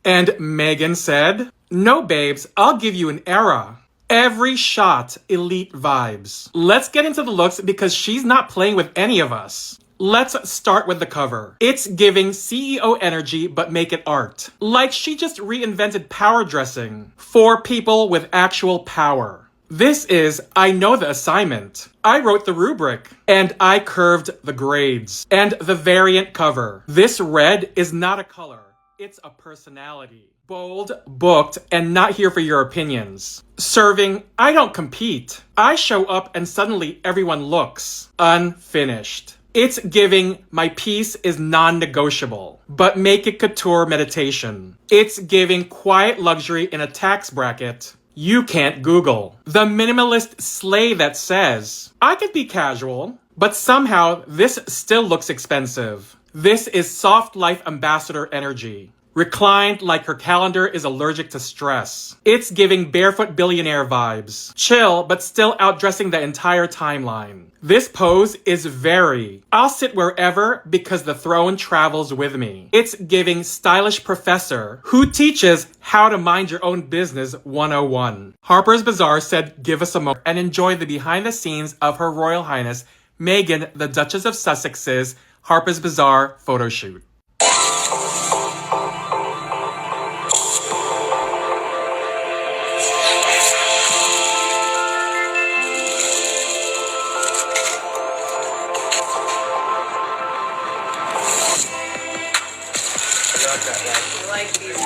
And Meghan said, "No, babes, I'll give you an era. Every shot, elite vibes." Let's get into the looks because she's not playing with any of us. Let's start with the cover. It's giving CEO energy, but make it art. Like she just reinvented power dressing for people with actual power. This is, I know the assignment. I wrote the rubric, and I curved the grades. And the variant cover. This red is not a color. It's a personality. Bold, booked, and not here for your opinions. Serving, I don't compete. I show up and suddenly everyone looks unfinished. It's giving, my piece is non-negotiable, but make it couture meditation. It's giving quiet luxury in a tax bracket you can't Google. The minimalist sleigh that says, I could be casual, but somehow this still looks expensive. This is soft life ambassador energy. Reclined like her calendar is allergic to stress. It's giving barefoot billionaire vibes. Chill, but still outdressing the entire timeline. This pose is I'll sit wherever because the throne travels with me. It's giving stylish professor who teaches how to mind your own business 101. Harper's Bazaar said, give us a moment and enjoy the behind the scenes of Her Royal Highness Meghan, the Duchess of Sussex's Harper's Bazaar photo shoot. I like these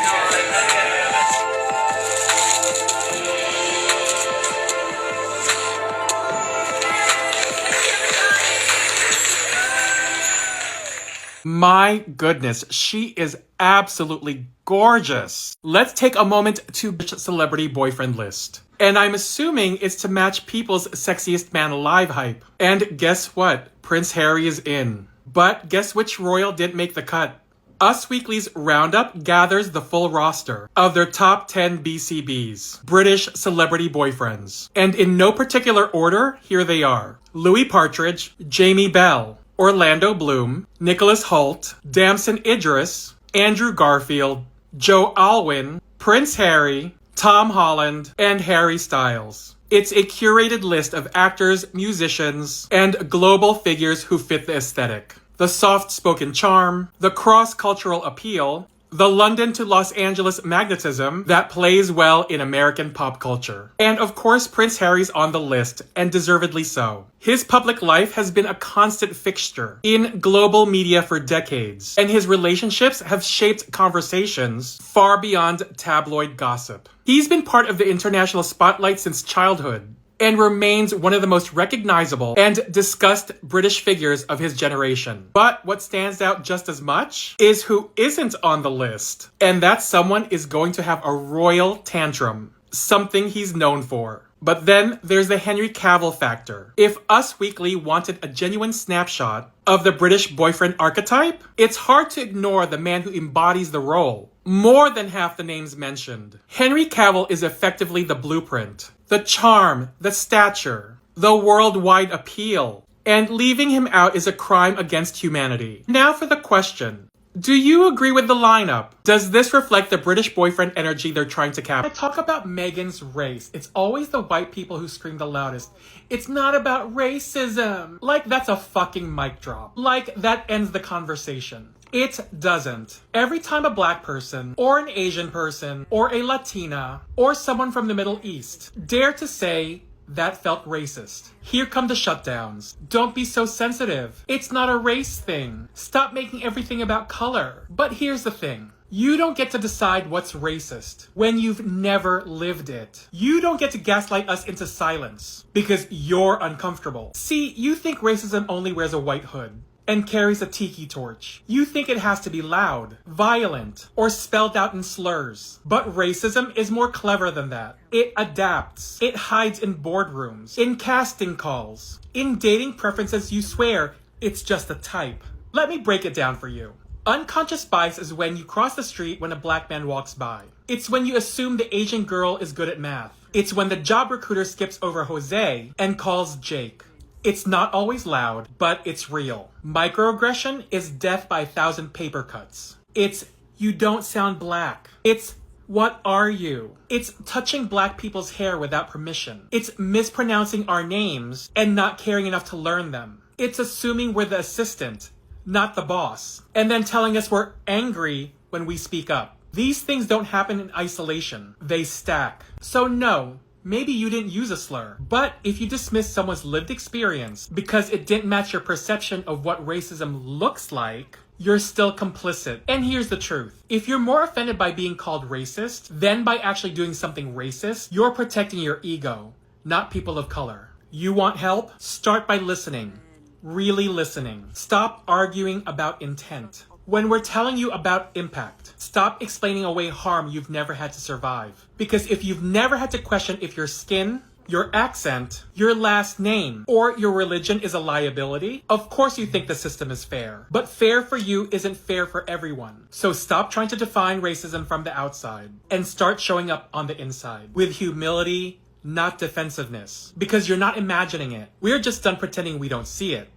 My goodness, she is absolutely gorgeous. Let's take a moment to celebrity boyfriend list. And I'm assuming it's to match people's sexiest man alive hype. And guess what? Prince Harry is in. But guess which royal didn't make the cut? Us Weekly's roundup gathers the full roster of their top 10 BCBs, British celebrity boyfriends. And in no particular order, here they are. Louis Partridge, Jamie Bell, Orlando Bloom, Nicholas Hoult, Damson Idris, Andrew Garfield, Joe Alwyn, Prince Harry, Tom Holland, and Harry Styles. It's a curated list of actors, musicians, and global figures who fit the aesthetic. The soft-spoken charm, the cross-cultural appeal, the London to Los Angeles magnetism that plays well in American pop culture. And of course, Prince Harry's on the list, and deservedly so. His public life has been a constant fixture in global media for decades, and his relationships have shaped conversations far beyond tabloid gossip. He's been part of the international spotlight since childhood, and remains one of the most recognizable and discussed British figures of his generation. But what stands out just as much is who isn't on the list. And that someone is going to have a royal tantrum, something he's known for. But then there's the Henry Cavill factor. If Us Weekly wanted a genuine snapshot of the British boyfriend archetype, it's hard to ignore the man who embodies the role. More than half the names mentioned. Henry Cavill is effectively the blueprint. The charm, the stature, the worldwide appeal. And leaving him out is a crime against humanity. Now for the question. Do you agree with the lineup? Does this reflect the British boyfriend energy they're trying to capture? I talk about Meghan's race. It's always the white people who scream the loudest. It's not about racism. Like, that's a fucking mic drop. Like, that ends the conversation. It doesn't. Every time a black person, or an Asian person, or a Latina, or someone from the Middle East dare to say that felt racist, here come the shutdowns. Don't be so sensitive. It's not a race thing. Stop making everything about color. But here's the thing. You don't get to decide what's racist when you've never lived it. You don't get to gaslight us into silence because you're uncomfortable. See, you think racism only wears a white hood and carries a tiki torch. You think it has to be loud, violent, or spelled out in slurs. But racism is more clever than that. It adapts. It hides in boardrooms, in casting calls, in dating preferences you swear it's just a type. Let me break it down for you. Unconscious bias is when you cross the street when a black man walks by. It's when you assume the Asian girl is good at math. It's when the job recruiter skips over Jose and calls Jake. It's not always loud, but it's real. Microaggression is death by 1,000 paper cuts. It's You don't sound black. It's what are you? It's touching black people's hair without permission. It's mispronouncing our names and not caring enough to learn them. It's assuming we're the assistant, not the boss, and then telling us we're angry when we speak up. These things don't happen in isolation. They stack. So no, maybe you didn't use a slur, but if you dismiss someone's lived experience because it didn't match your perception of what racism looks like, you're still complicit. And here's the truth. If you're more offended by being called racist than by actually doing something racist, you're protecting your ego, not people of color. You want help? Start by listening. Really listening. Stop arguing about intent. When we're telling you about impact, stop explaining away harm you've never had to survive. Because if you've never had to question if your skin, your accent, your last name, or your religion is a liability, of course you think the system is fair. But fair for you isn't fair for everyone. So stop trying to define racism from the outside and start showing up on the inside with humility, not defensiveness. Because you're not imagining it. We're just done pretending we don't see it.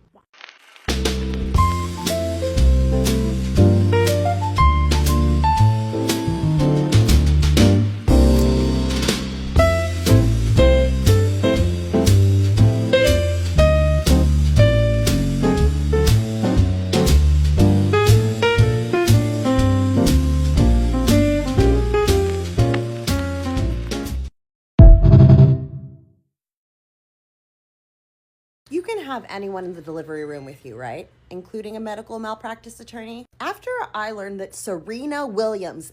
You can have anyone in the delivery room with you, right? Including a medical malpractice attorney. After I learned that Serena Williams,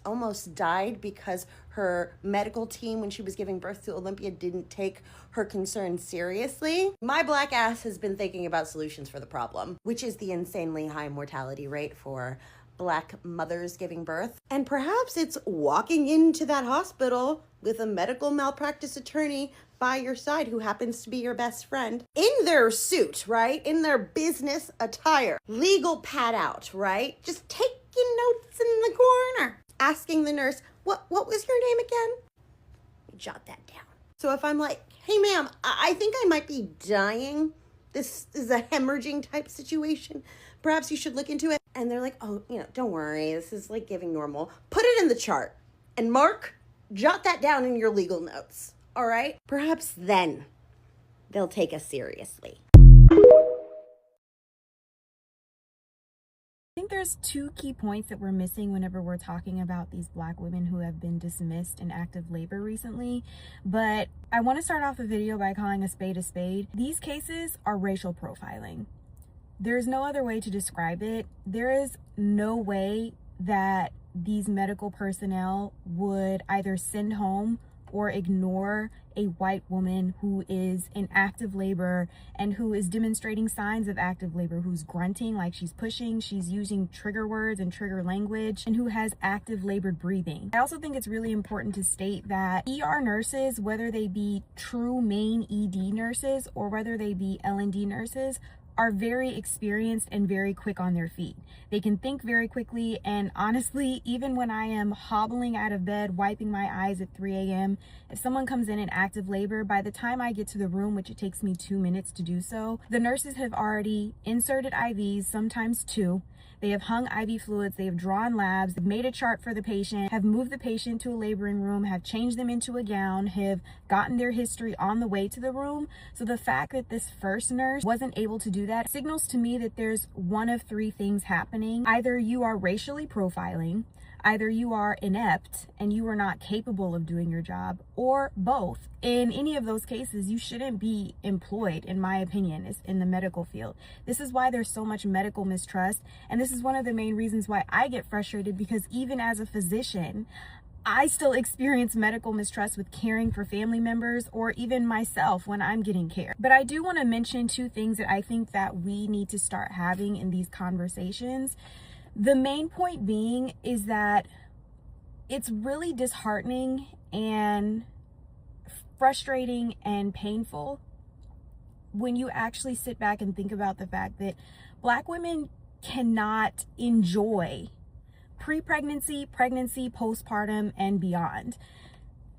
almost died because her medical team, when she was giving birth to Olympia, didn't take her concerns seriously, my black ass has been thinking about solutions for the problem, which is the insanely high mortality rate for black mothers giving birth. And perhaps it's walking into that hospital with a medical malpractice attorney by your side who happens to be your best friend in their suit, right? In their business attire, legal pad out, right? Just taking notes in the corner, asking the nurse, what was your name again? Jot that down. So if I'm like, hey ma'am, I think I might be dying. This is a hemorrhaging type situation. Perhaps you should look into it. And they're like, oh, don't worry. This is like giving normal. Put it in the chart. And Mark, jot that down in your legal notes. All right? Perhaps then they'll take us seriously. I think there's two key points that we're missing whenever we're talking about these black women who have been dismissed in active labor recently. But I want to start off the video by calling a spade a spade. These cases are racial profiling. There's no other way to describe it. There is no way that these medical personnel would either send home or ignore a white woman who is in active labor and who is demonstrating signs of active labor, who's grunting like she's pushing, she's using trigger words and trigger language, and who has active labored breathing. I also think it's really important to state that ER nurses, whether they be true main ED nurses or whether they be L&D nurses, are very experienced and very quick on their feet. They can think very quickly, and honestly, even when I am hobbling out of bed, wiping my eyes at 3 a.m., if someone comes in active labor, by the time I get to the room, which it takes me 2 minutes to do so, the nurses have already inserted IVs, sometimes 2. They have hung IV fluids, they have drawn labs, they've made a chart for the patient, have moved the patient to a laboring room, have changed them into a gown, have gotten their history on the way to the room. So the fact that this first nurse wasn't able to do that signals to me that there's one of 3 things happening. Either you are racially profiling, either you are inept and you are not capable of doing your job, or both. In any of those cases, you shouldn't be employed, in my opinion, in the medical field. This is why there's so much medical mistrust, and this is one of the main reasons why I get frustrated, because even as a physician, I still experience medical mistrust with caring for family members or even myself when I'm getting care. But I do want to mention 2 things that I think that we need to start having in these conversations. The main point being is that it's really disheartening and frustrating and painful when you actually sit back and think about the fact that black women cannot enjoy pre-pregnancy, pregnancy, postpartum, and beyond.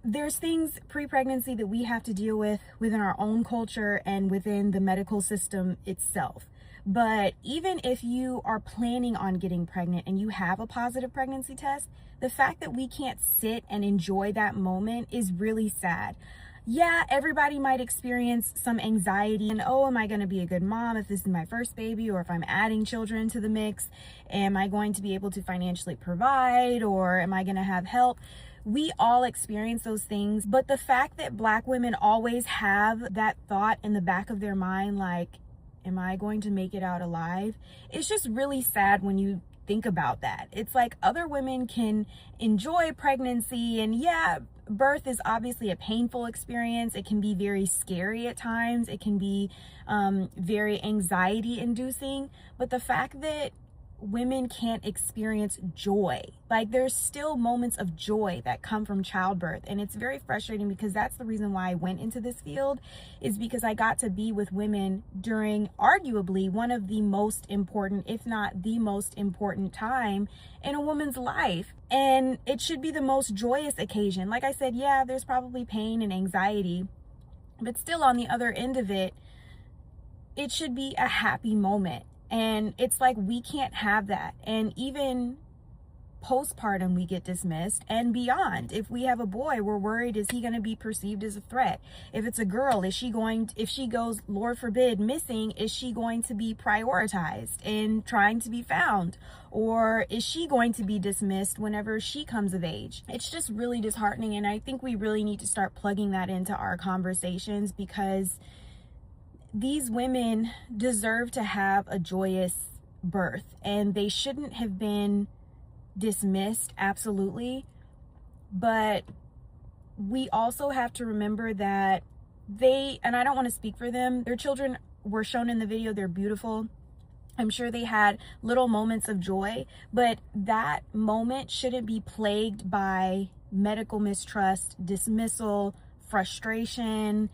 There's things pre-pregnancy that we have to deal with within our own culture and within the medical system itself. But even if you are planning on getting pregnant and you have a positive pregnancy test, the fact that we can't sit and enjoy that moment is really sad. Yeah, everybody might experience some anxiety and, oh, am I going to be a good mom if this is my first baby, or if I'm adding children to the mix? Am I going to be able to financially provide, or am I going to have help? We all experience those things, but the fact that Black women always have that thought in the back of their mind, like, am I going to make it out alive? It's just really sad when you think about that. It's like other women can enjoy pregnancy, and yeah, birth is obviously a painful experience. It can be very scary at times. It can be very anxiety inducing, but the fact that women can't experience joy, like there's still moments of joy that come from childbirth, and it's very frustrating because that's the reason why I went into this field, is because I got to be with women during arguably one of the most important, if not the most important time in a woman's life, and it should be the most joyous occasion. Like I said, yeah, there's probably pain and anxiety, but still on the other end of it, it should be a happy moment. And it's like we can't have that. And even postpartum, we get dismissed, and beyond. If we have a boy, we're worried, is he going to be perceived as a threat? If it's a girl, if she goes, Lord forbid, missing, is she going to be prioritized and trying to be found? Or is she going to be dismissed whenever she comes of age? It's just really disheartening. And I think we really need to start plugging that into our conversations, because these women deserve to have a joyous birth, and they shouldn't have been dismissed, absolutely. But we also have to remember that and I don't want to speak for them, their children were shown in the video, they're beautiful. I'm sure they had little moments of joy, but that moment shouldn't be plagued by medical mistrust, dismissal, frustration,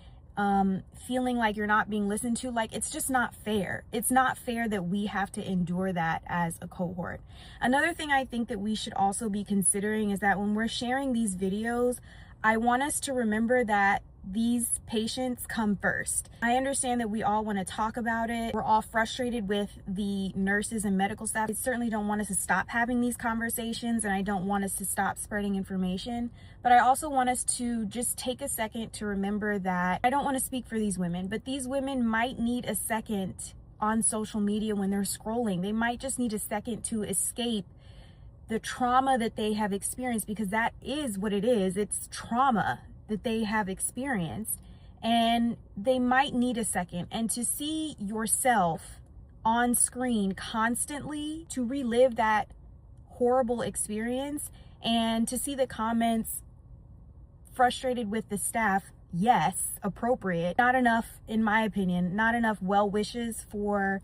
feeling like you're not being listened to. Like, it's just not fair. It's not fair that we have to endure that as a cohort. Another thing I think that we should also be considering is that when we're sharing these videos, I want us to remember that these patients come first. I understand that we all want to talk about it. We're all frustrated with the nurses and medical staff. I certainly don't want us to stop having these conversations, and I don't want us to stop spreading information. But I also want us to just take a second to remember that I don't want to speak for these women, but these women might need a second on social media when they're scrolling. They might just need a second to escape the trauma that they have experienced, because that is what it is. It's trauma that they have experienced, and they might need a second. And to see yourself on screen constantly, to relive that horrible experience, and to see the comments frustrated with the staff, yes, appropriate, not enough, in my opinion, not enough well wishes for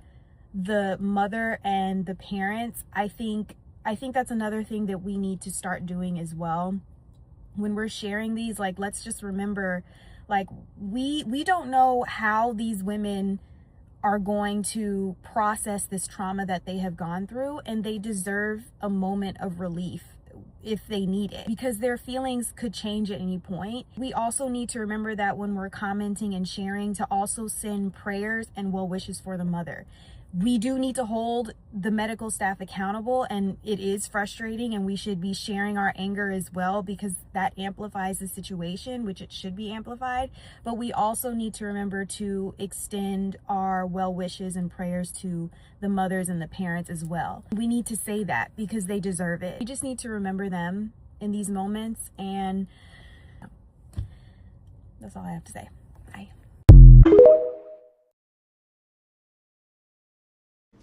the mother and the parents. I think that's another thing that we need to start doing as well. When we're sharing these, like, let's just remember, like, we don't know how these women are going to process this trauma that they have gone through, and they deserve a moment of relief if they need it, because their feelings could change at any point. We also need to remember that when we're commenting and sharing, to also send prayers and well wishes for the mother. We do need to hold the medical staff accountable, and it is frustrating, and we should be sharing our anger as well, because that amplifies the situation, which it should be amplified. But we also need to remember to extend our well wishes and prayers to the mothers and the parents as well. We need to say that because they deserve it. We just need to remember them in these moments, and that's all I have to say. Bye.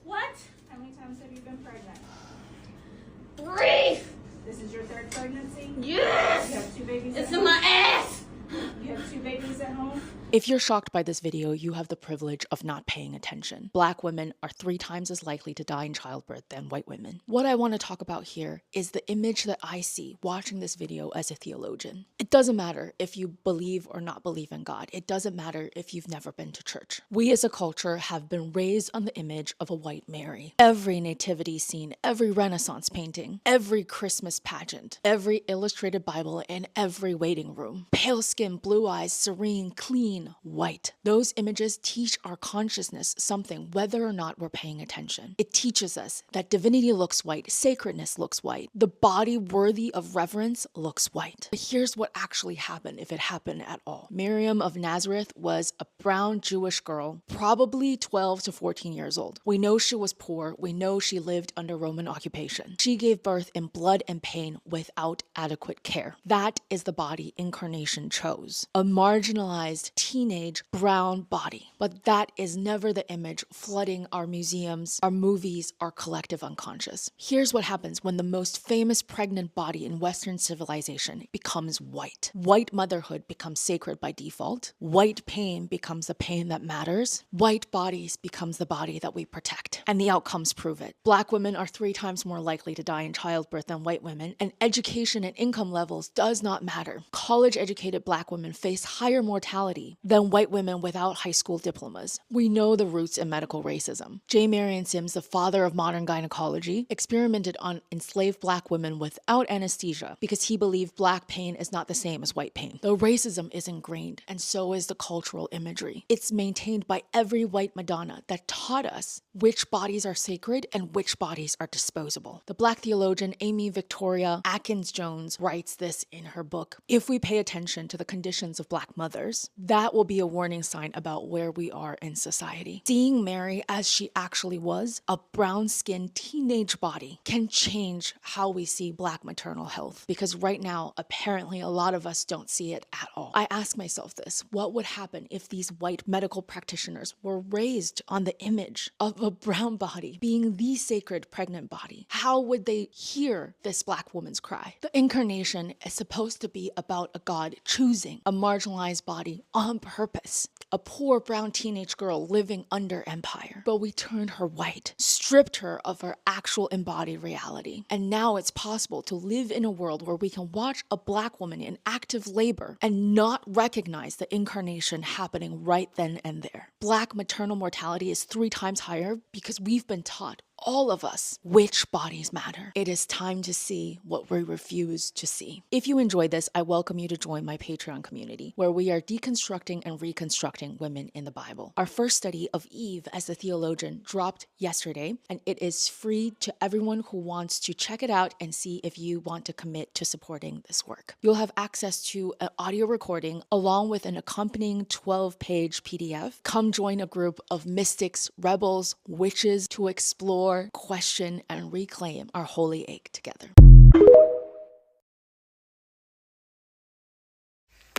What? How many times have you been pregnant? 3! This is your third pregnancy? Yes! You have 2 babies It's at in home? my ass! You have 2 babies at home? If you're shocked by this video, you have the privilege of not paying attention. Black women are 3 times as likely to die in childbirth than white women. What I want to talk about here is the image that I see watching this video as a theologian. It doesn't matter if you believe or not believe in God. It doesn't matter if you've never been to church. We as a culture have been raised on the image of a white Mary. Every nativity scene, every Renaissance painting, every Christmas pageant, every illustrated Bible in every waiting room. Pale skin, blue eyes, stabilized, serene, clean, white. Those images teach our consciousness something, whether or not we're paying attention. It teaches us that divinity looks white, sacredness looks white, the body worthy of reverence looks white. But here's what actually happened, if it happened at all. Miriam of Nazareth was a brown Jewish girl, probably 12 to 14 years old. We know she was poor. We know she lived under Roman occupation. She gave birth in blood and pain without adequate care. That is the body incarnation chose. A marginalized teenage brown body. But that is never the image flooding our museums, our movies, our collective unconscious. Here's what happens when the most famous pregnant body in Western civilization becomes white. White motherhood becomes sacred by default. White pain becomes the pain that matters. White bodies becomes the body that we protect. And the outcomes prove it. Black women are 3 times more likely to die in childbirth than white women, and education and income levels does not matter. College-educated Black women face higher mortality than white women without high school diplomas. We know the roots in medical racism. J. Marion Sims, the father of modern gynecology, experimented on enslaved Black women without anesthesia because he believed Black pain is not the same as white pain. The racism is ingrained, and so is the cultural imagery. It's maintained by every white Madonna that taught us which bodies are sacred and which bodies are disposable. The Black theologian Amy Victoria Atkins-Jones writes this in her book. If we pay attention to the conditions of Black mothers, that will be a warning sign about where we are in society. Seeing Mary as she actually was, a brown-skinned teenage body, can change how we see Black maternal health. Because right now, apparently a lot of us don't see it at all. I ask myself this: what would happen if these white medical practitioners were raised on the image of a brown body being the sacred pregnant body? How would they hear this Black woman's cry? The incarnation is supposed to be about a God choosing a marginalized body on purpose. A poor brown teenage girl living under empire. But we turned her white, stripped her of her actual embodied reality. And now it's possible to live in a world where we can watch a Black woman in active labor and not recognize the incarnation happening right then and there. Black maternal mortality is 3 times higher because we've been taught, all of us, which bodies matter. It is time to see what we refuse to see. If you enjoyed this, I welcome you to join my Patreon community, where we are deconstructing and reconstructing women in the Bible. Our first study of Eve as a theologian dropped yesterday, and it is free to everyone who wants to check it out and see if you want to commit to supporting this work. You'll have access to an audio recording along with an accompanying 12-page PDF. Come join a group of mystics, rebels, witches to explore, question, and reclaim our holy egg together.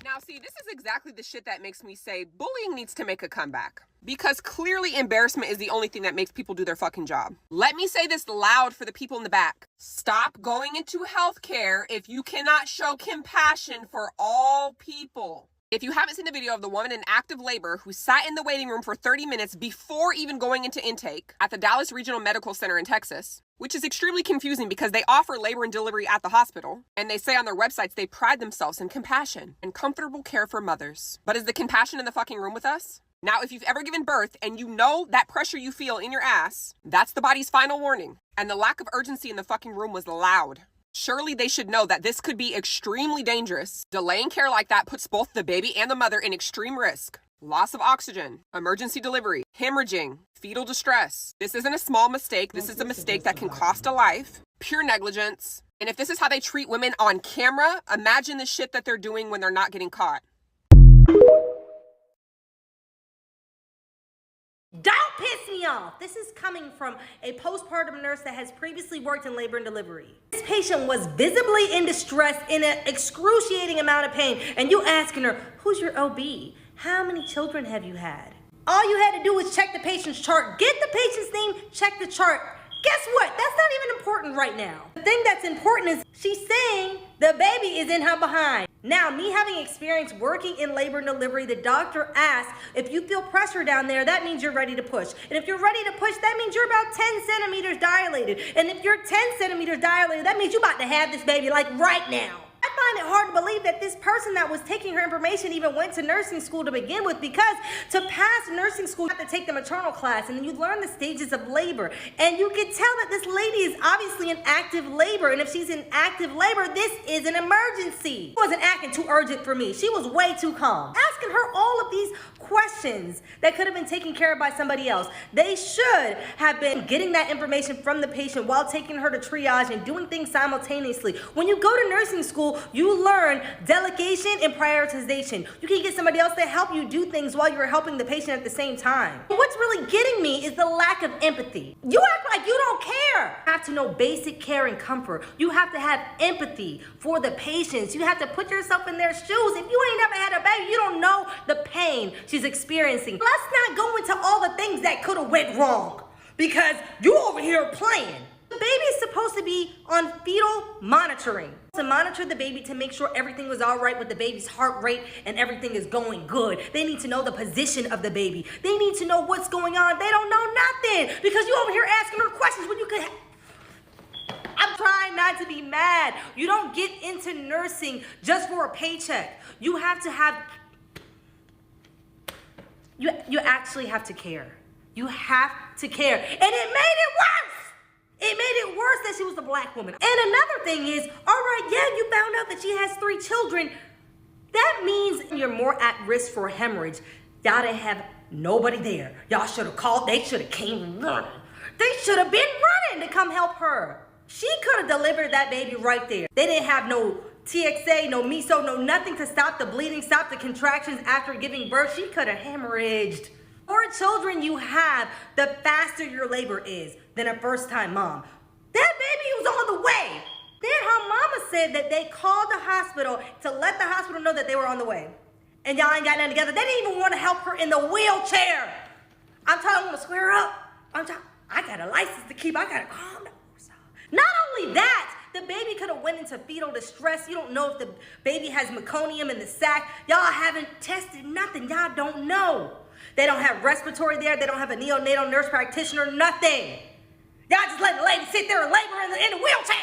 Now, see, this is exactly the shit that makes me say bullying needs to make a comeback. Because clearly embarrassment is the only thing that makes people do their fucking job. Let me say this loud for the people in the back. Stop going into healthcare if you cannot show compassion for all people. If you haven't seen the video of the woman in active labor who sat in the waiting room for 30 minutes before even going into intake at the Dallas Regional Medical Center in Texas, which is extremely confusing because they offer labor and delivery at the hospital, and they say on their websites they pride themselves in compassion and comfortable care for mothers. But is the compassion in the fucking room with us? Now, if you've ever given birth and you know that pressure you feel in your ass, that's the body's final warning. And the lack of urgency in the fucking room was loud. Surely they should know that this could be extremely dangerous. Delaying care like that puts both the baby and the mother in extreme risk. Loss of oxygen, emergency delivery, hemorrhaging, fetal distress. This isn't a small mistake. This is a mistake that can cost a life. Pure negligence. And if this is how they treat women on camera, imagine the shit that they're doing when they're not getting caught. Don't piss me off. This is coming from a postpartum nurse that has previously worked in labor and delivery. This patient was visibly in distress in an excruciating amount of pain, and you asking her, who's your OB? How many children have you had? All you had to do was check the patient's chart, get the patient's name, check the chart. Guess what? That's not even important right now. The thing that's important is she's saying the baby is in her behind. Now, me having experience working in labor and delivery, the doctor asks, if you feel pressure down there, that means you're ready to push. And if you're ready to push, that means you're about 10 centimeters dilated. And if you're 10 centimeters dilated, that means you're about to have this baby like right now. That find it hard to believe that this person that was taking her information even went to nursing school to begin with, because to pass nursing school, you have to take the maternal class, and then you learn the stages of labor. And you can tell that this lady is obviously in active labor, and if she's in active labor, this is an emergency. She wasn't acting too urgent for me. She was way too calm. Asking her all of these questions that could have been taken care of by somebody else. They should have been getting that information from the patient while taking her to triage and doing things simultaneously. When you go to nursing school, you learn delegation and prioritization. You can get somebody else to help you do things while you're helping the patient at the same time. What's really getting me is the lack of empathy. You act like you don't care. You have to know basic care and comfort. You have to have empathy for the patients. You have to put yourself in their shoes. If you ain't never had a baby, you don't know the pain she's experiencing. Let's not go into all the things that could have went wrong, because you over here playing. The baby is supposed to be on fetal monitoring, to monitor the baby to make sure everything was all right with the baby's heart rate and everything is going good. They need to know the position of the baby. They need to know what's going on. They don't know nothing, because you over here asking her questions when you could I'm trying not to be mad. You don't get into nursing just for a paycheck. You have to have, you actually have to care. You have to care. And it made it worse. It made it worse that she was a black woman. And another thing is, all right, yeah, you found out that she has 3 children. That means you're more at risk for hemorrhage. Y'all didn't have nobody there. Y'all should have called. They should have came running. They should have been running to come help her. She could have delivered that baby right there. They didn't have no TXA, no meso, no nothing to stop the bleeding, stop the contractions after giving birth. She could have hemorrhaged. The more children you have, the faster your labor is than a first-time mom. That baby was on the way. Then her mama said that they called the hospital to let the hospital know that they were on the way. And y'all ain't got nothing together. They didn't even want to help her in the wheelchair. I'm telling them to square up. I got a license to keep. I got to calm down. Not only that, the baby could have went into fetal distress. You don't know if the baby has meconium in the sac. Y'all haven't tested nothing. Y'all don't know. They don't have respiratory there. They don't have a neonatal nurse practitioner, nothing. Y'all just let the lady sit there and labor in the wheelchair.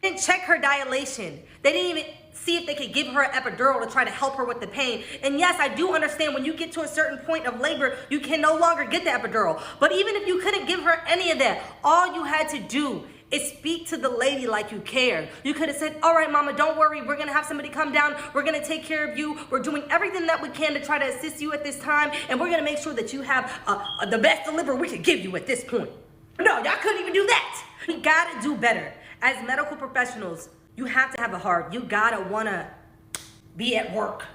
Didn't check her dilation. They didn't even see if they could give her an epidural to try to help her with the pain. And yes, I do understand when you get to a certain point of labor, you can no longer get the epidural. But even if you couldn't give her any of that, all you had to do is speak to the lady like you cared. You could have said, all right, mama, don't worry. We're going to have somebody come down. We're going to take care of you. We're doing everything that we can to try to assist you at this time. And we're going to make sure that you have the best delivery we could give you at this point. No, y'all couldn't even do that. You got to do better. As medical professionals, you have to have a heart. You got to want to be at work.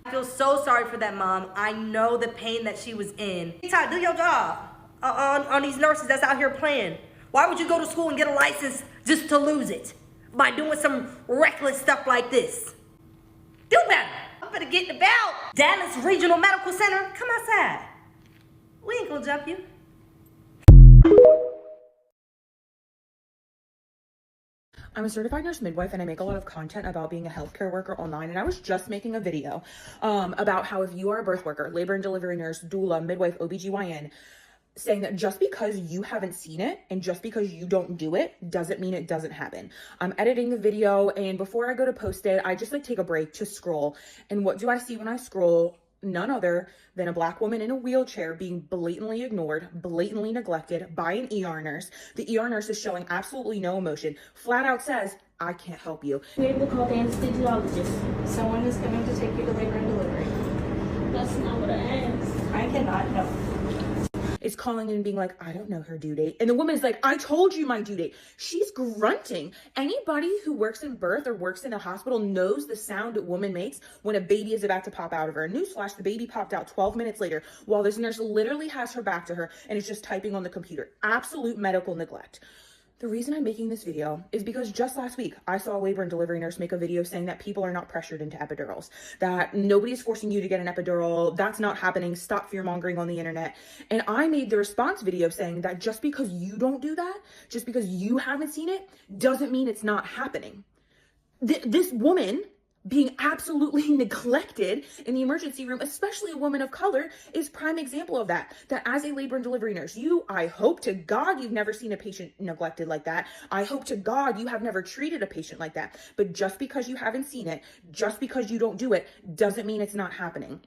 I feel so sorry for that mom. I know the pain that she was in. Ty, do your job on these nurses that's out here playing. Why would you go to school and get a license just to lose it by doing some reckless stuff like this? Do better. I'm gonna get the belt. Dallas Regional Medical Center, come outside. We ain't gonna jump you. I'm a certified nurse midwife, and I make a lot of content about being a healthcare worker online. And I was just making a video about how if you are a birth worker, labor and delivery nurse, doula, midwife, OBGYN, saying that just because you haven't seen it and just because you don't do it doesn't mean it doesn't happen. I'm editing the video, and before I go to post it, I just take a break to scroll. And what do I see when I scroll? None other than a black woman in a wheelchair being blatantly ignored, blatantly neglected by an ER nurse. The ER nurse is showing absolutely no emotion, flat out says, I can't help you. You're able to call the anesthesiologist. Someone is coming to take you to labor and delivery. That's not what I asked. I cannot help. Is calling and being like, I don't know her due date. And the woman is like, I told you my due date. She's grunting. Anybody who works in birth or works in a hospital knows the sound a woman makes when a baby is about to pop out of her. Newsflash, the baby popped out 12 minutes later while this nurse literally has her back to her and is just typing on the computer. Absolute medical neglect. The reason I'm making this video is because just last week, I saw a labor and delivery nurse make a video saying that people are not pressured into epidurals, that nobody's forcing you to get an epidural, that's not happening, stop fear-mongering on the internet. And I made the response video saying that just because you don't do that, just because you haven't seen it, doesn't mean it's not happening. This woman being absolutely neglected in the emergency room, especially a woman of color, is prime example of that. That as a labor and delivery nurse, I hope to God you've never seen a patient neglected like that. I hope to God you have never treated a patient like that. But just because you haven't seen it, just because you don't do it, doesn't mean it's not happening.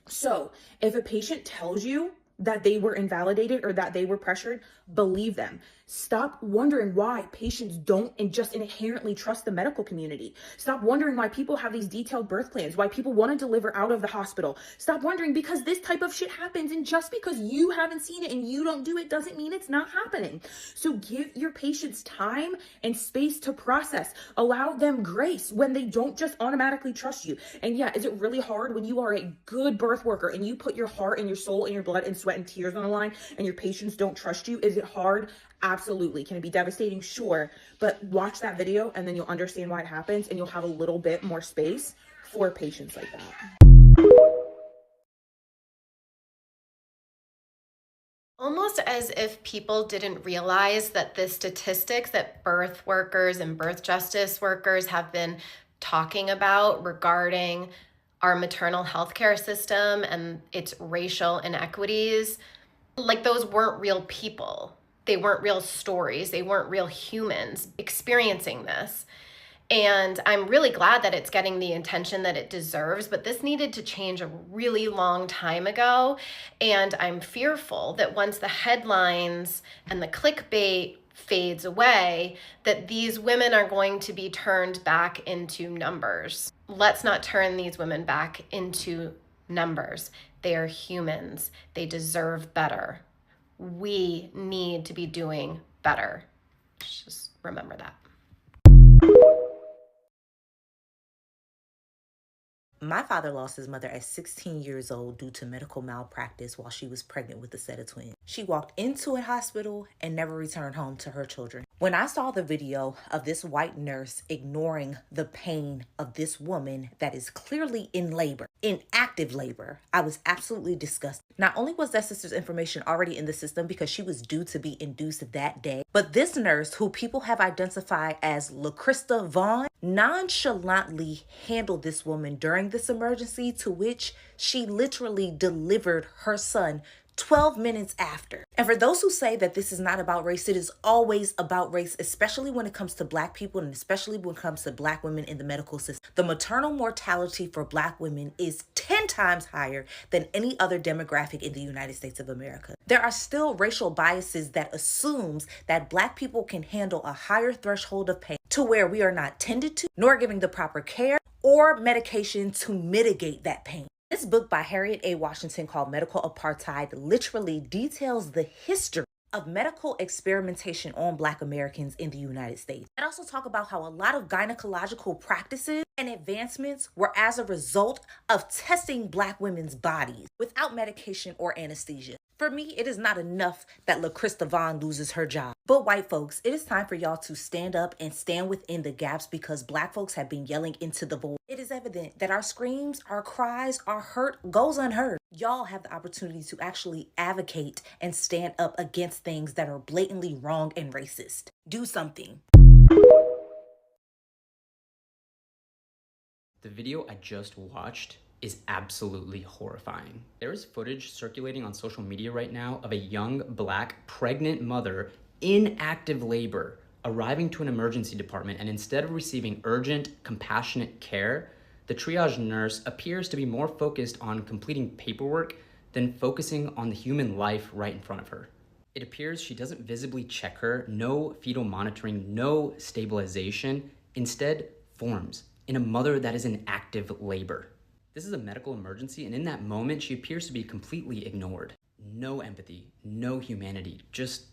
So if a patient tells you that they were invalidated or that they were pressured, believe them. Stop wondering why patients don't and just inherently trust the medical community. Stop wondering why people have these detailed birth plans, why people want to deliver out of the hospital. Stop wondering, because this type of shit happens, and just because you haven't seen it and you don't do it doesn't mean it's not happening. So give your patients time and space to process. Allow them grace when they don't just automatically trust you. And yeah, is it really hard when you are a good birth worker and you put your heart and your soul and your blood and sweat and tears on the line and your patients don't trust you? Is it hard? Absolutely. Can it be devastating? Sure. But watch that video and then you'll understand why it happens, and you'll have a little bit more space for patients like that. Almost as if people didn't realize that the statistics that birth workers and birth justice workers have been talking about regarding our maternal healthcare system and its racial inequities, like those weren't real people. They weren't real stories. They weren't real humans experiencing this. And I'm really glad that it's getting the attention that it deserves, but this needed to change a really long time ago. And I'm fearful that once the headlines and the clickbait fades away, that these women are going to be turned back into numbers. Let's not turn these women back into numbers. They are humans. They deserve better. We need to be doing better. Just remember that. My father lost his mother at 16 years old due to medical malpractice while she was pregnant with a set of twins. She walked into a hospital and never returned home to her children. When I saw the video of this white nurse ignoring the pain of this woman that is clearly in labor, in active labor, I was absolutely disgusted. Not only was that sister's information already in the system because she was due to be induced that day, but this nurse, who people have identified as LaCrista Vaughn, nonchalantly handled this woman during this emergency, to which she literally delivered her son 12 minutes after. And for those who say that this is not about race, it is always about race, especially when it comes to Black people and especially when it comes to Black women in the medical system. The maternal mortality for Black women is 10 times higher than any other demographic in the United States of America. There are still racial biases that assumes that Black people can handle a higher threshold of pain to where we are not tended to, nor giving the proper care or medication to mitigate that pain. This book by Harriet A. Washington called Medical Apartheid literally details the history of medical experimentation on Black Americans in the United States. And also talk about how a lot of gynecological practices and advancements were as a result of testing Black women's bodies without medication or anesthesia. For me, it is not enough that LaCrista Vaughn loses her job. But white folks, it is time for y'all to stand up and stand within the gaps, because Black folks have been yelling into the void. It is evident that our screams, our cries, our hurt goes unheard. Y'all have the opportunity to actually advocate and stand up against things that are blatantly wrong and racist. Do something. The video I just watched is absolutely horrifying. There is footage circulating on social media right now of a young Black pregnant mother in active labor arriving to an emergency department, and instead of receiving urgent, compassionate care, the triage nurse appears to be more focused on completing paperwork than focusing on the human life right in front of her. It appears she doesn't visibly check her, no fetal monitoring, no stabilization, instead forms in a mother that is in active labor. This is a medical emergency, and in that moment, she appears to be completely ignored. No empathy, no humanity, just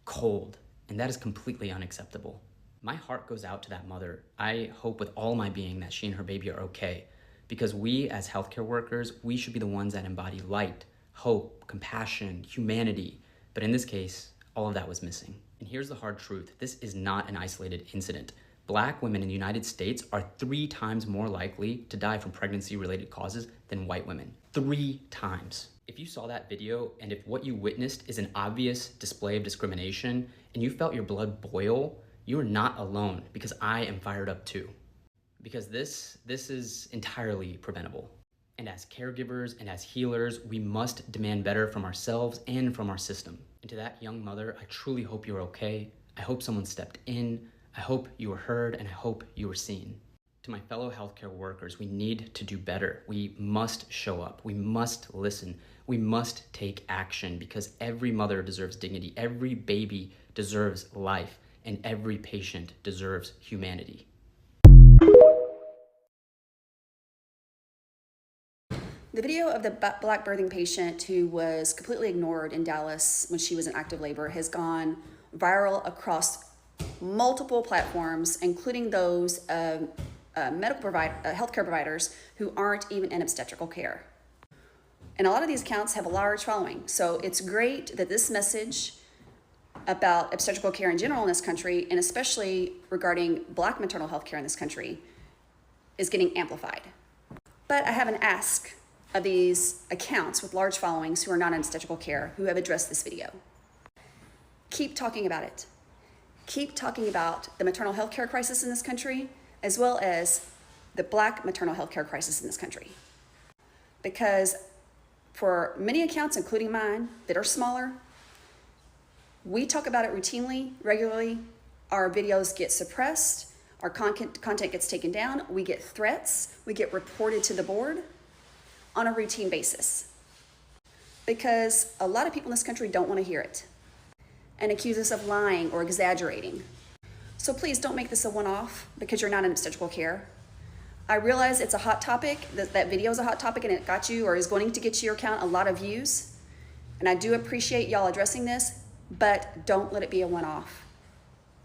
cold, and that is completely unacceptable. My heart goes out to that mother. I hope with all my being that she and her baby are okay, because we as healthcare workers, we should be the ones that embody light, hope, compassion, humanity. But in this case, all of that was missing. And here's the hard truth. This is not an isolated incident. Black women in the United States are 3 times more likely to die from pregnancy-related causes than white women. 3 times. If you saw that video, and if what you witnessed is an obvious display of discrimination, and you felt your blood boil, you are not alone, because I am fired up too. because this is entirely preventable. And as caregivers and as healers, we must demand better from ourselves and from our system. And to that young mother, I truly hope you're okay. I hope someone stepped in. I hope you were heard, and I hope you were seen. To my fellow healthcare workers, we need to do better. We must show up. We must listen. We must take action, because every mother deserves dignity. Every baby deserves life, and every patient deserves humanity. The video of the black birthing patient who was completely ignored in Dallas when she was in active labor has gone viral across multiple platforms, including those of healthcare providers who aren't even in obstetrical care. And a lot of these accounts have a large following. So it's great that this message about obstetrical care in general in this country, and especially regarding Black maternal health care in this country, is getting amplified. But I have an ask of these accounts with large followings who are not in obstetrical care who have addressed this video. Keep talking about it. Keep talking about the maternal health care crisis in this country, as well as the Black maternal health care crisis in this country. Because for many accounts, including mine, that are smaller, we talk about it routinely, regularly. Our videos get suppressed, our content gets taken down, we get threats, we get reported to the board on a routine basis. Because a lot of people in this country don't want to hear it and accuse us of lying or exaggerating. So please don't make this a one-off because you're not in obstetrical care. I realize it's a hot topic, that video is a hot topic, and it got you, or is going to get your account, a lot of views. And I do appreciate y'all addressing this, but don't let it be a one-off.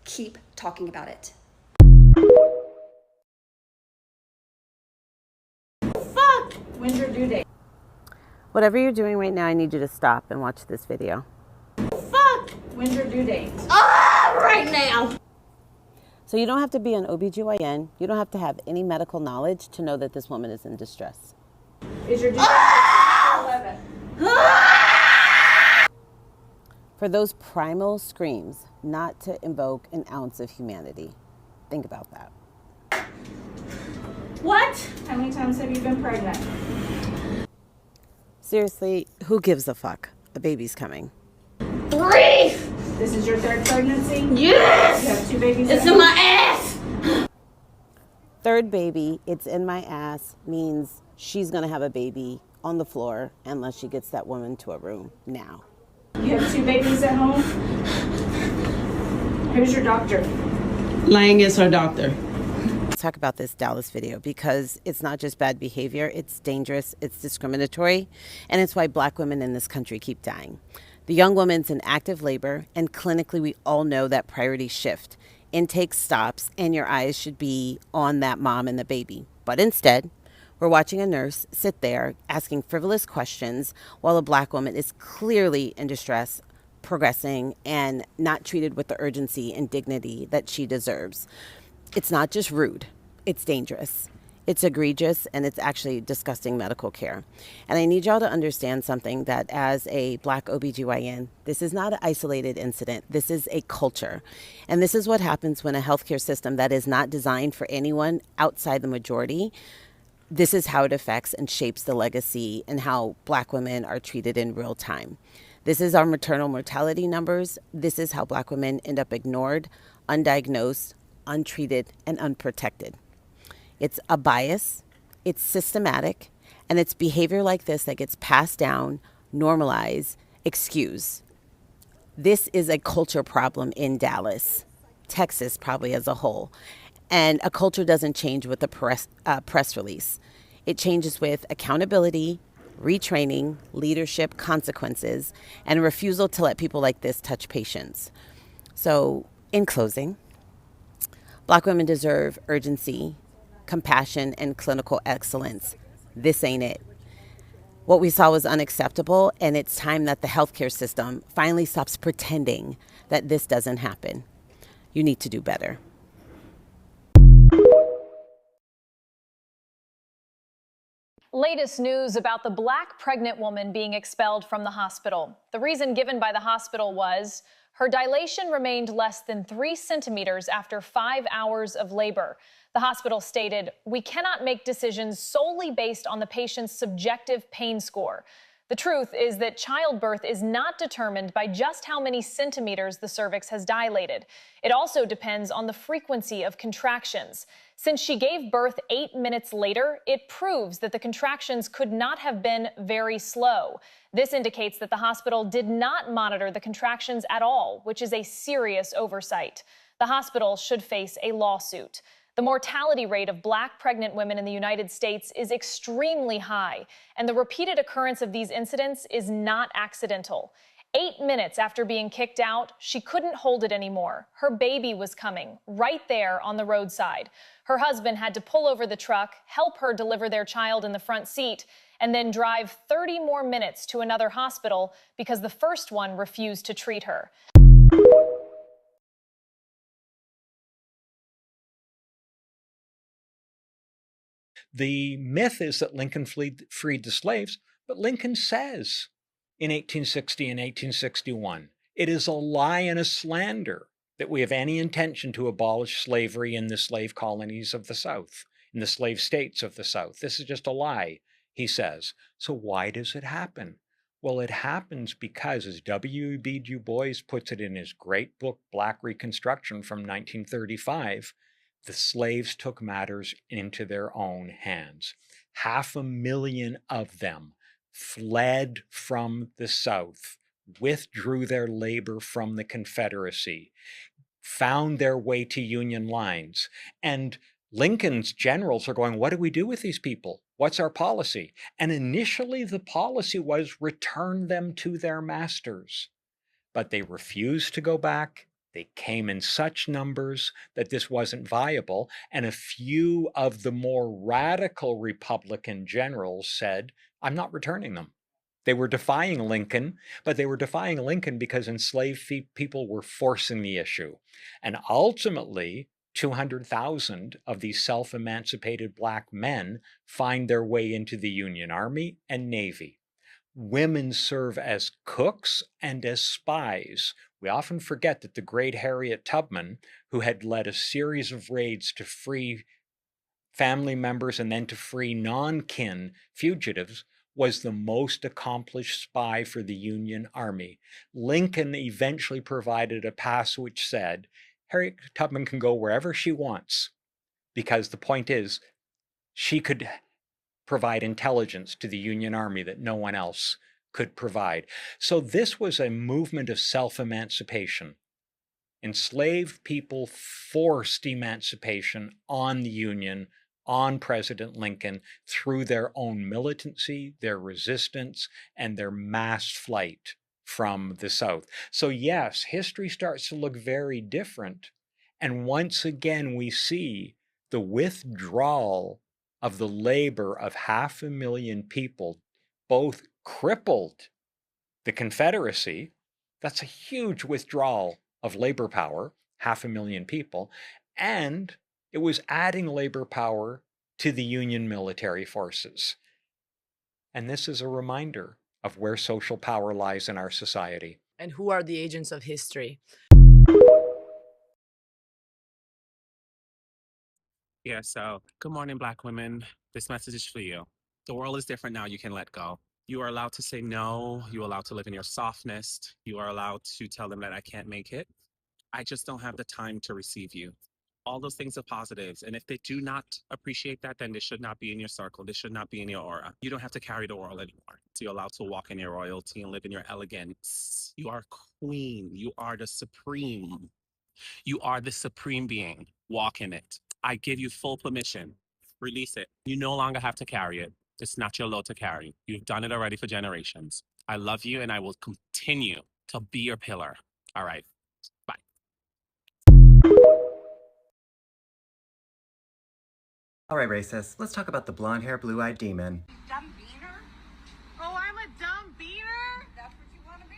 Keep talking about it. Fuck! When's your due date? Whatever you're doing right now, I need you to stop and watch this video. Fuck! When's your due date? Ah! Right now! So you don't have to be an OBGYN. You don't have to have any medical knowledge to know that this woman is in distress. Is your due date 11? For those primal screams, not to invoke an ounce of humanity. Think about that. What? How many times have you been pregnant? Seriously, who gives a fuck? A baby's coming. 3! This is your third pregnancy? Yes! You have 2 babies. It's in my ass! Third baby, it's in my ass, means she's gonna have a baby on the floor unless she gets that woman to a room now. You have 2 babies at home? Who's your doctor? Lang is her doctor. Let's talk about this Dallas video because it's not just bad behavior, it's dangerous, it's discriminatory, and it's why Black women in this country keep dying. The young woman's in active labor, and clinically we all know that priorities shift. Intake stops, and your eyes should be on that mom and the baby. But instead, we're watching a nurse sit there asking frivolous questions while a Black woman is clearly in distress, progressing, and not treated with the urgency and dignity that she deserves. It's not just rude, it's dangerous. It's egregious, and it's actually disgusting medical care. And I need y'all to understand something, that as a Black OBGYN, this is not an isolated incident. This is a culture. And this is what happens when a healthcare system that is not designed for anyone outside the majority, this is how it affects and shapes the legacy and how Black women are treated in real time. This is our maternal mortality numbers. This is how Black women end up ignored, undiagnosed, untreated, and unprotected. It's a bias, it's systematic, and it's behavior like this that gets passed down, normalized, excused. This is a culture problem in Dallas, Texas probably as a whole. And a culture doesn't change with a press release. It changes with accountability, retraining, leadership, consequences, and a refusal to let people like this touch patients. So, in closing, Black women deserve urgency, compassion, and clinical excellence. This ain't it. What we saw was unacceptable, and it's time that the healthcare system finally stops pretending that this doesn't happen. You need to do better. Latest news about the Black pregnant woman being expelled from the hospital. The reason given by the hospital was her dilation remained less than 3 centimeters after 5 hours of labor. The hospital stated, "We cannot make decisions solely based on the patient's subjective pain score. The truth is that childbirth is not determined by just how many centimeters the cervix has dilated. It also depends on the frequency of contractions. Since she gave birth 8 minutes later, it proves that the contractions could not have been very slow. This indicates that the hospital did not monitor the contractions at all, which is a serious oversight. The hospital should face a lawsuit." The mortality rate of Black pregnant women in the United States is extremely high, and the repeated occurrence of these incidents is not accidental. 8 minutes after being kicked out, she couldn't hold it anymore. Her baby was coming, right there on the roadside. Her husband had to pull over the truck, help her deliver their child in the front seat, and then drive 30 more minutes to another hospital because the first one refused to treat her. The myth is that Lincoln freed the slaves, but Lincoln says in 1860 and 1861, it is a lie and a slander that we have any intention to abolish slavery in the slave colonies of the South, in the slave states of the South. This is just a lie, he says. So why does it happen? Well, it happens because, as W.E.B. Du Bois puts it in his great book, Black Reconstruction from 1935, the slaves took matters into their own hands. 500,000 of them fled from the South, withdrew their labor from the Confederacy, found their way to Union lines. And Lincoln's generals are going, what do we do with these people? What's our policy? And initially the policy was return them to their masters. But they refused to go back. They came in such numbers that this wasn't viable, and a few of the more radical Republican generals said, I'm not returning them. They were defying Lincoln, but they were defying Lincoln because enslaved people were forcing the issue. And ultimately, 200,000 of these self-emancipated Black men find their way into the Union Army and Navy. Women serve as cooks and as spies. We often forget that the great Harriet Tubman, who had led a series of raids to free family members and then to free non-kin fugitives, was the most accomplished spy for the Union Army. Lincoln eventually provided a pass which said, Harriet Tubman can go wherever she wants, because the point is, she could provide intelligence to the Union Army that no one else could provide. So this was a movement of self-emancipation. Enslaved people forced emancipation on the Union, on President Lincoln, through their own militancy, their resistance, and their mass flight from the South. So yes, history starts to look very different. And once again, we see the withdrawal of the labor of 500,000 people, both crippled the Confederacy. That's a huge withdrawal of labor power, 500,000 people, and it was adding labor power to the Union military forces. And this is a reminder of where social power lies in our society. And who are the agents of history? Yeah, so good morning, Black women. This message is for you. The world is different now. You can let go. You are allowed to say no. You are allowed to live in your softness. You are allowed to tell them that I can't make it. I just don't have the time to receive you. All those things are positives. And if they do not appreciate that, then they should not be in your circle. They should not be in your aura. You don't have to carry the world anymore. So you're allowed to walk in your royalty and live in your elegance. You are queen. You are the supreme. You are the supreme being. Walk in it. I give you full permission. Release it. You no longer have to carry it. It's not your load to carry. You've done it already for generations. I love you and I will continue to be your pillar. All right. Bye. All right, racists, let's talk about the blonde-haired, blue-eyed demon. Dumb beaner? Oh, I'm a dumb beaner? That's what you want to be.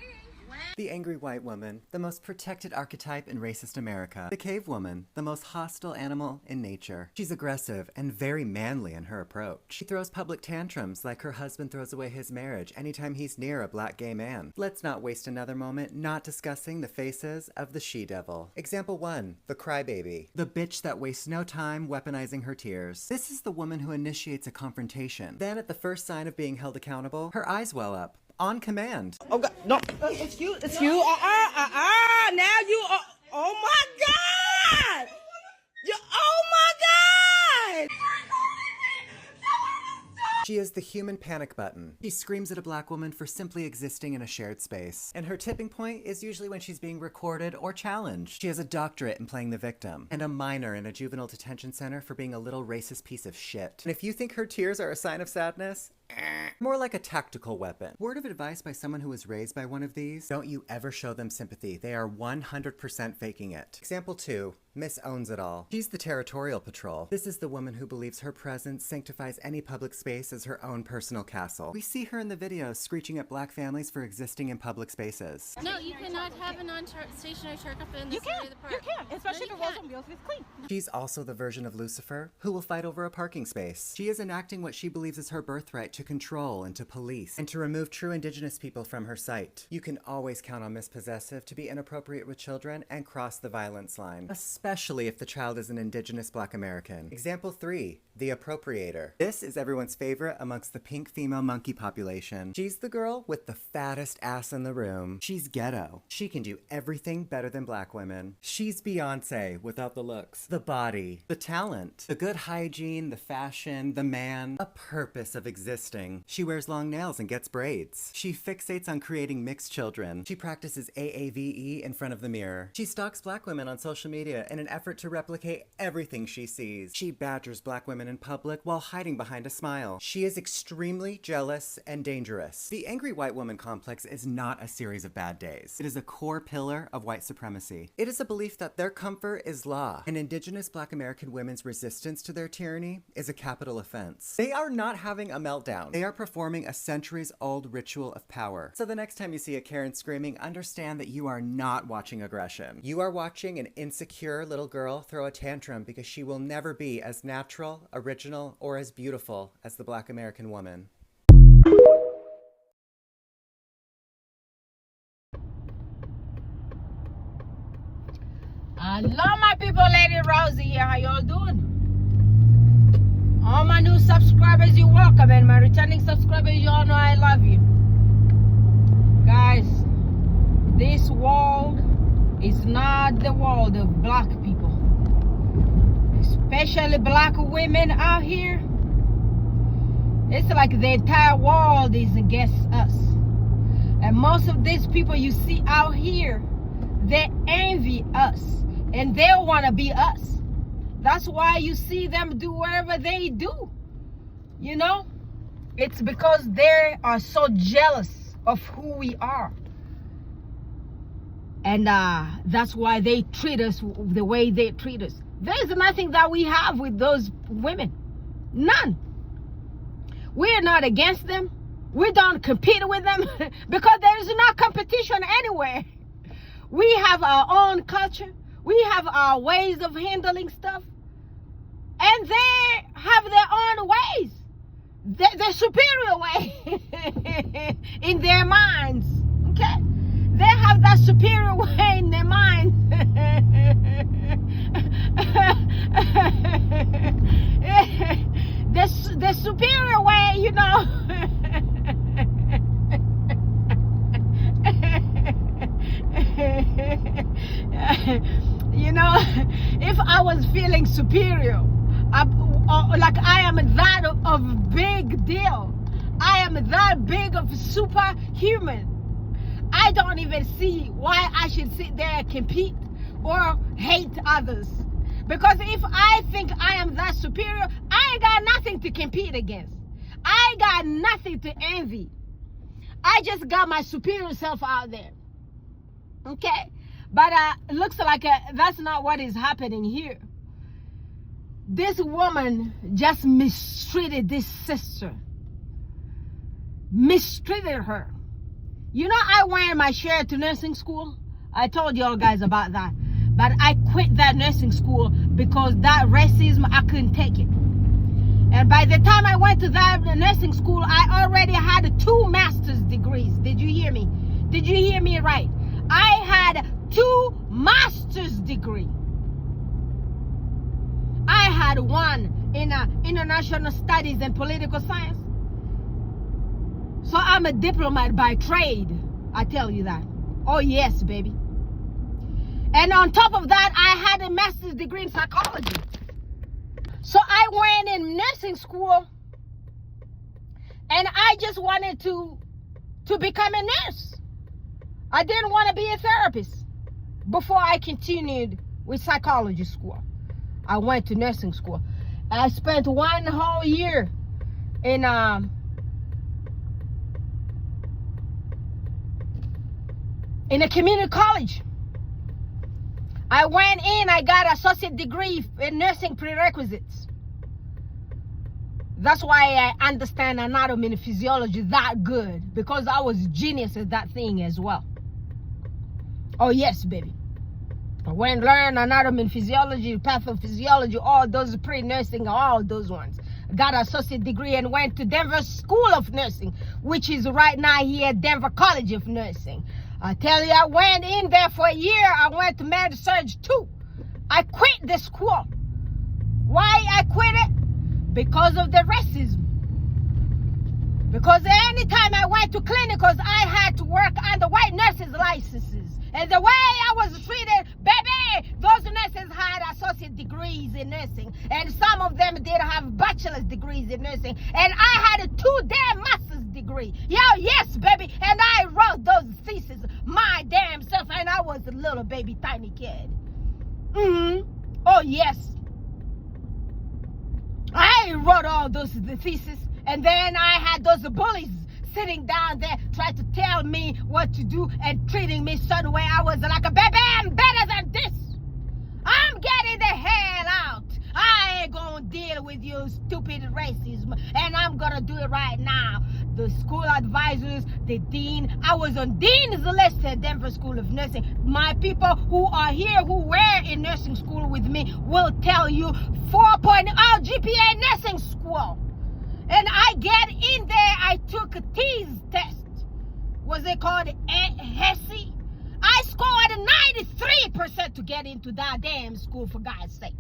When? The angry white woman, the most protected archetype in racist America. The cave woman, the most hostile animal in nature. She's aggressive and very manly in her approach. She throws public tantrums like her husband throws away his marriage anytime he's near a black gay man. Let's not waste another moment not discussing the faces of the she-devil. Example 1, the crybaby. The bitch that wastes no time weaponizing her tears. This is the woman who initiates a confrontation. Then at the first sign of being held accountable, her eyes well up. On command. Oh God, no, it's you. Now you are, oh my God! Oh my God! She is the human panic button. She screams at a black woman for simply existing in a shared space. And her tipping point is usually when she's being recorded or challenged. She has a doctorate in playing the victim, and a minor in a juvenile detention center for being a little racist piece of shit. And if you think her tears are a sign of sadness, more like a tactical weapon. Word of advice by someone who was raised by one of these: don't you ever show them sympathy. They are 100% faking it. Example 2, Miss Owns It All. She's the territorial patrol. This is the woman who believes her presence sanctifies any public space as her own personal castle. We see her in the video screeching at black families for existing in public spaces. No, you cannot have a non-stationary truck up in the center of the park. You can, especially if it rolls on wheels, it's clean. She's also the version of Lucifer who will fight over a parking space. She is enacting what she believes is her birthright to control and to police, and to remove true indigenous people from her sight. You can always count on Miss Possessive to be inappropriate with children and cross the violence line, especially if the child is an indigenous black American. Example 3, the appropriator. This is everyone's favorite amongst the pink female monkey population. She's the girl with the fattest ass in the room. She's ghetto. She can do everything better than black women. She's Beyonce without the looks, the body, the talent, the good hygiene, the fashion, the man, a purpose of existing. She wears long nails and gets braids. She fixates on creating mixed children. She practices AAVE in front of the mirror. She stalks black women on social media in an effort to replicate everything she sees. She badgers black women in public while hiding behind a smile. She is extremely jealous and dangerous. The angry white woman complex is not a series of bad days. It is a core pillar of white supremacy. It is a belief that their comfort is law, and indigenous black American women's resistance to their tyranny is a capital offense. They are not having a meltdown. They are performing a centuries-old ritual of power. So the next time you see a Karen screaming, understand that you are not watching aggression. You are watching an insecure little girl throw a tantrum because she will never be as natural, original, or as beautiful as the black American woman. Hello, my people. Lady Rosie here. How y'all doing? All my new subscribers, you're welcome, and my returning subscribers, y'all know I love you. Guys, this world is not the world of black people, especially black women out here. It's like the entire world is against us, and most of these people you see out here, they envy us and they want to be us. That's why you see them do whatever they do. You know, it's because they are so jealous of who we are, and that's why they treat us the way they treat us. There's nothing that we have with those women, none. We're not against them. We don't compete with them because there is no competition anywhere. We have our own culture. We have our ways of handling stuff. And they have their own ways. The superior way in their minds. Okay? They have that superior way in their mind. The superior way, you know. You know, if I was feeling superior, like I am that of big deal, I am that big of superhuman, I don't even see why I should sit there and compete or hate others. Because if I think I am that superior, I ain't got nothing to compete against. I ain't got nothing to envy. I just got my superior self out there. Okay? But it looks like that's not what is happening here. This woman just mistreated this sister. Mistreated her. You know, I went my share to nursing school. I told y'all guys about that. But I quit that nursing school because that racism, I couldn't take it. And by the time I went to that nursing school, I already had 2 master's degrees. Did you hear me? Did you hear me right? I had 2 master's degrees. I had one in international studies and political science. So I'm a diplomat by trade. I tell you that. Oh yes, baby. And on top of that, I had a master's degree in psychology. So I went in nursing school and I just wanted to become a nurse. I didn't want to be a therapist before I continued with psychology school. I went to nursing school. I spent 1 whole year in a community college. I went in, I got an associate degree in nursing prerequisites. That's why I understand anatomy and physiology that good, because I was genius at that thing as well. Oh yes, baby. I went and learned anatomy and physiology, pathophysiology, all those pre-nursing, all those ones. Got an associate degree and went to Denver School of Nursing, which is right now here at Denver College of Nursing. I tell you, I went in there for a year. I went to med-surg too. I quit the school. Why I quit it? Because of the racism. Because anytime I went to clinicals, I had to work under white nurses' licenses. And the way I was treated, baby, those nurses had associate degrees in nursing. And some of them did have bachelor's degrees in nursing. And I had 2 damn master's degree. Yes, baby. And I wrote those theses my damn self. And I was a little baby tiny kid. Oh, yes. I wrote all those theses. And then I had those bullies sitting down there trying to tell me what to do and treating me certain way. I was like, baby, I'm better than this. I'm getting the hell out. I ain't gonna deal with you stupid racism, and I'm gonna do it right now. The school advisors, the dean, I was on dean's list at Denver School of Nursing. My people who are here, who were in nursing school with me, will tell you 4.0 GPA nursing school. And I get in there, I took a TEAS test. Was it called HESI? I scored 93% to get into that damn school, for God's sake.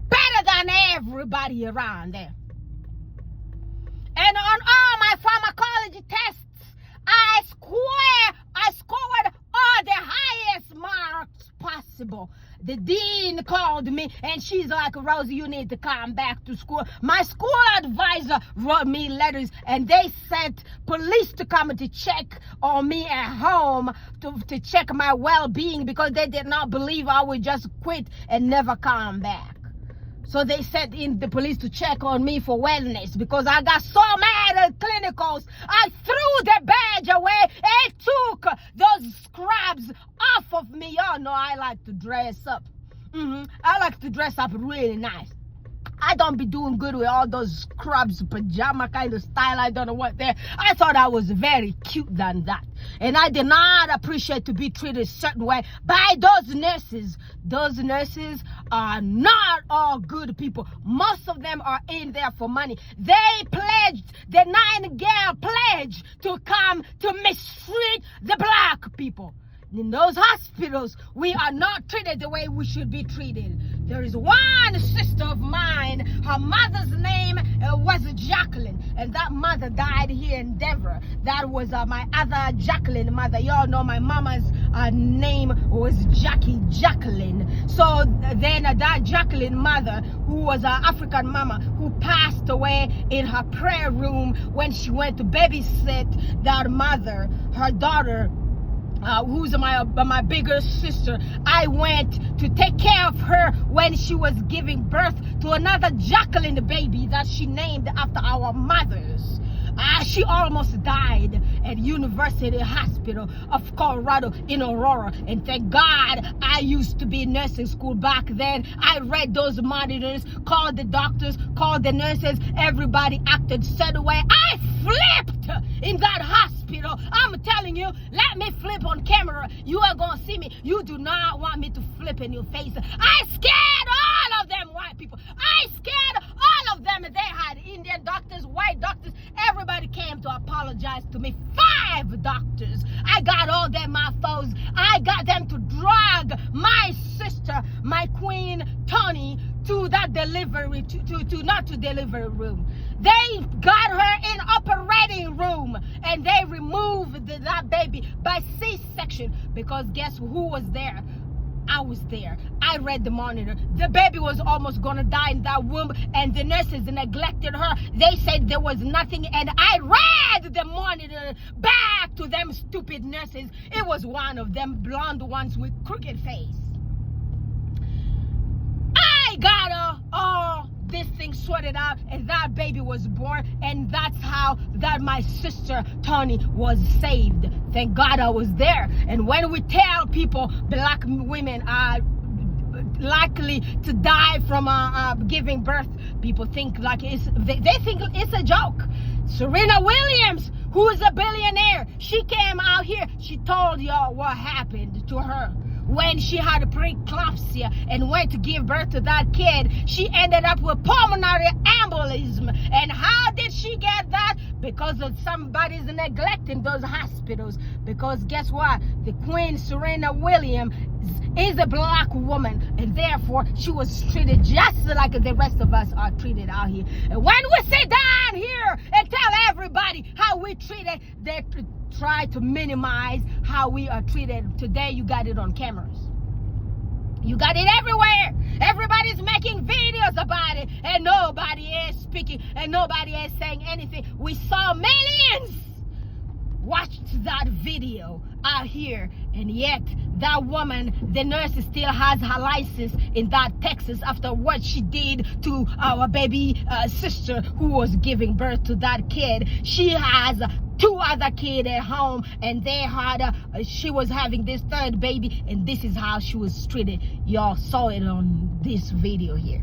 Better than everybody around there. And on all my pharmacology tests, I scored all the highest marks possible. The dean called me and she's like, Rosie, you need to come back to school. My school advisor wrote me letters and they sent police to come to check on me at home to check my well-being because they did not believe I would just quit and never come back. So they sent in the police to check on me for wellness because I got so mad at clinicals. I threw the badge away and took those scrubs off of me. Y'all know I like to dress up. I like to dress up really nice. I don't be doing good with all those scrubs, pajama kind of style. I don't know what they're. I thought I was very cute than that. And I did not appreciate to be treated a certain way by those nurses. Those nurses are not all good people. Most of them are in there for money. They pledged the 9-girl pledge to come to mistreat the black people. In those hospitals, we are not treated the way we should be treated. There is one sister of mine, her mother's name was Jacqueline, and that mother died here in Denver. That was my other Jacqueline mother. Y'all know my mama's name was Jacqueline. So then that Jacqueline mother, who was an African mama, who passed away in her prayer room when she went to babysit that mother, her daughter, who's my bigger sister. I went to take care of her when she was giving birth to another Jacqueline baby that she named after our mothers. She almost died at University Hospital of Colorado in Aurora. And thank God I used to be in nursing school back then. I read those monitors, called the doctors, called the nurses. Everybody acted certain way. I flipped in that hospital. I'm telling you, let me flip on camera. You are gonna see me. You do not want me to flip in your face. I scared all of them white people. I scared all of them. They had Indian doctors, white doctors. Everybody came to apologize to me. 5 doctors. I got all them my foes. I got them to drag my sister, my queen, Tony, to that delivery, not to delivery room. They got her in operating room and they removed that baby by C-section, because guess who was there? I was there. I read the monitor. The baby was almost gonna die in that womb, and the nurses neglected her. They said there was nothing, and I read the monitor back to them stupid nurses. It was one of them blonde ones with crooked face. I got all this thing sorted out, and that baby was born, and that's how that my sister Tony was saved. Thank God I was there. And when we tell people black women are likely to die from giving birth, people think like they think it's a joke. Serena Williams, who is a billionaire, she came out here, she told y'all what happened to her when she had a preeclampsia and went to give birth to that kid. She ended up with pulmonary embolism. And how did she get that? Because of somebody's neglecting those hospitals. Because guess what? The Queen Serena Williams is a black woman, and therefore she was treated just like the rest of us are treated out here. And when we sit down here and tell everybody how we treated, they try to minimize how we are treated. Today you got it on cameras. You got it everywhere. Everybody's making videos about it, and nobody is speaking, and nobody is saying anything. We saw millions watched that video out here, and yet that woman, the nurse, still has her license in that Texas after what she did to our baby sister who was giving birth to that kid. She has 2 other kids at home, and they had she was having this 3rd baby, and this is how she was treated. Y'all saw it on this video here.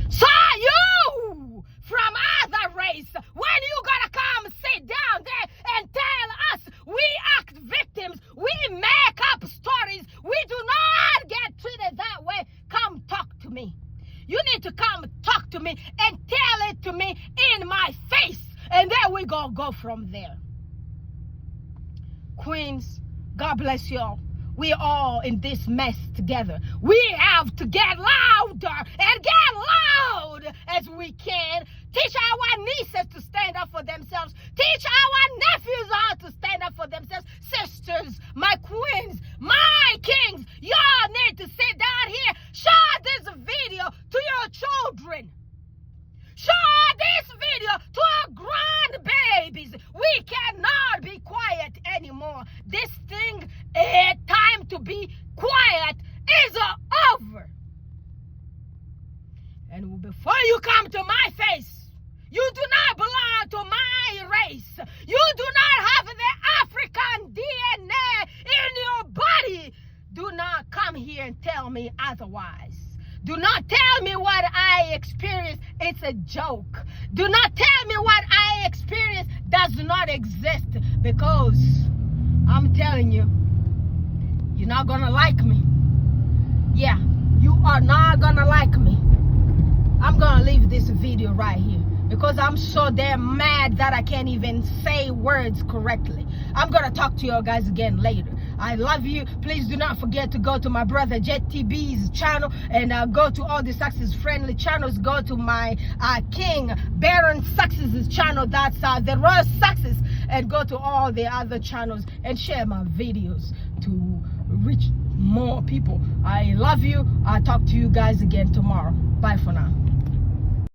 So you from other race, when you gonna come sit down there and tell us we act victims, we make up stories, we do not get treated that way? Come talk to me. You need to come talk to me and tell it to me in my face, and then we gonna go from there. Queens, God bless y'all. We all in this mess together. We have to get louder and get loud as we can. Teach our nieces to stand up for themselves. Teach our nephews how to stand up for themselves. Sisters, my queens, my kings, y'all need to sit down here. Show this video to your children. Show this video to our grandbabies. We cannot be quiet anymore. This thing, time to be quiet, is over. And before you come to my face, you do not belong to my race. You do not have the African DNA in your body. Do not come here and tell me otherwise. Do not tell me what I experienced. It's a joke. Do not tell me what I experienced does not exist, because I'm telling you, you're not gonna like me. Yeah, you are not gonna like me. I'm gonna leave this video right here because I'm so damn mad that I can't even say words correctly. I'm gonna talk to you guys again later. I love you. Please do not forget to go to my brother JTB's channel and go to all the success friendly channels. Go to my King Baron Success's channel. That's the Royal Success. And go to all the other channels and share my videos to reach more people. I love you. I'll talk to you guys again tomorrow. Bye for now.